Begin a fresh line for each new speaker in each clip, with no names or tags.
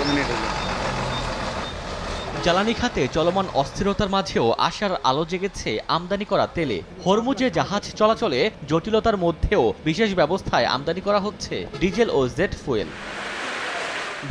Minute হলো।
জ্বালানি খাতে চলমান অস্থিরতার মাঝেও আশার আলো জেগেছে আমদানি করা তেলে। হরমুজে জাহাজ চলাচলে জটিলতার মধ্যেও বিশেষ ব্যবস্থায় আমদানি করা হচ্ছে ডিজেল ও জেট ফুয়েল।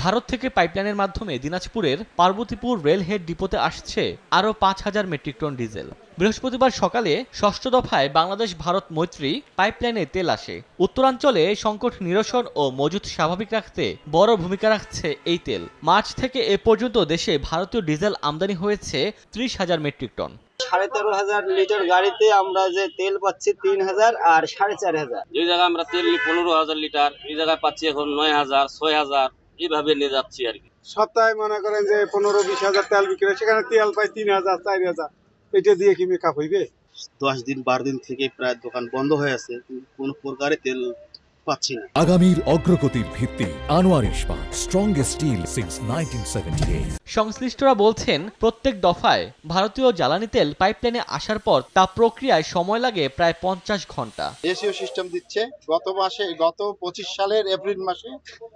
ভারত থেকে পাইপলাইনের মাধ্যমে দিনাজপুরের পার্বতীপুর রেলহেড ডিপোতে আসছে আরও ৫,০০০ মেট্রিক টন ডিজেল। বৃহস্পতিবার সকালে ষষ্ঠ দফায় বাংলাদেশ ভারত মৈত্রী পাইপলাইনে তেল আসে। উত্তরাঞ্চলে সংকট নিরসন ও মজুত স্বাভাবিক রাখতে বড় ভূমিকা রাখছে এই তেল। মার্চ থেকে এ পর্যন্ত দেশে ভারতীয় ডিজেল আমদানি হয়েছে ৩০,০০০ মেট্রিক টন।
১৩,৫০০ লিটার গাড়িতে আমরা যে তেল পাচ্ছি ৩,০০০ আর ৪,৫০০।
এই জায়গায় আমরা তেল ১৫,০০০ লিটার, এই জায়গায় পাচ্ছি এখন ৯,০০০, ৬,০০০, এইভাবে নিয়ে যাচ্ছি আর কি।
সপ্তাহে মনে করেন যে ১৫-২০ হাজার তেল বিক্রি হয়, সেখানে তেল পাই ৩,০০০, ৪,০০০। এটা দিয়ে কি মেকআপ হইবে?
10 দিন 12 দিন থেকে প্রায় দোকান বন্ধ হয়ে আছে, কোনো প্রকারে তেল পাচ্ছি না।
আগামীর অগ্রগতির ভিত্তি আনোয়ার ইস্পাত, স্ট্রংগেস্ট স্টিল সিন্স 1978।
সংশ্লিষ্টরা বলছেন, প্রত্যেক দফায় ভারতীয় জ্বালানি তেল পাইপলাইনে আসার পর তা প্রক্রিয়ায় সময় লাগে প্রায় ৫০ ঘন্টা।
এসিও সিস্টেম দিচ্ছে। গত 25 সালের এপ্রিল মাসে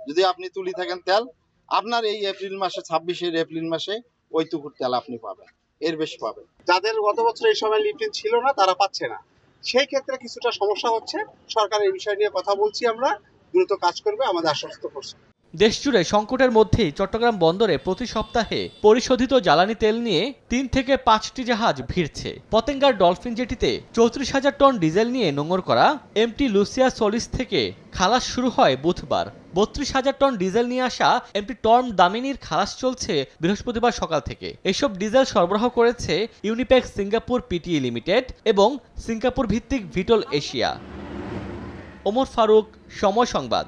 যদি আপনি তুলি থাকেন তেল, আপনার এই এপ্রিল মাসে 26-এর এপ্রিল মাসে ওইটুকুর তেল আপনি পাবেন, এর বেশি পাবেন।
যাদের গত বছর এই সময় লিফটিং ছিল না, তারা পাচ্ছে না। সেই ক্ষেত্রে কিছুটা সমস্যা হচ্ছে। সরকার এই বিষয় নিয়ে কথা বলছি, আমরা দ্রুত কাজ করবে, আমাদের আশ্বস্ত করছে।
দেশজুড়ে সংকটের মধ্যেই চট্টগ্রাম বন্দরে প্রতি সপ্তাহে পরিশোধিত জ্বালানি তেল নিয়ে ৩ থেকে ৫টি জাহাজ ভিড়ছে। পতেঙ্গার ডলফিন জেটিতে ৩৪,০০০ টন ডিজেল নিয়ে নোঙর করা এমটি লুসিয়া সলিস থেকে খালাস শুরু হয় বুধবার। ৩২,০০০ টন ডিজেল নিয়ে আসা এমটি টর্ম দামিনীর খালাস চলছে বৃহস্পতিবার সকাল থেকে। এসব ডিজেল সরবরাহ করেছে ইউনিপেক্স সিঙ্গাপুর পিটিই লিমিটেড এবং সিঙ্গাপুর ভিত্তিক ভিটল এশিয়া। ওমর ফারুক, সময় সংবাদ।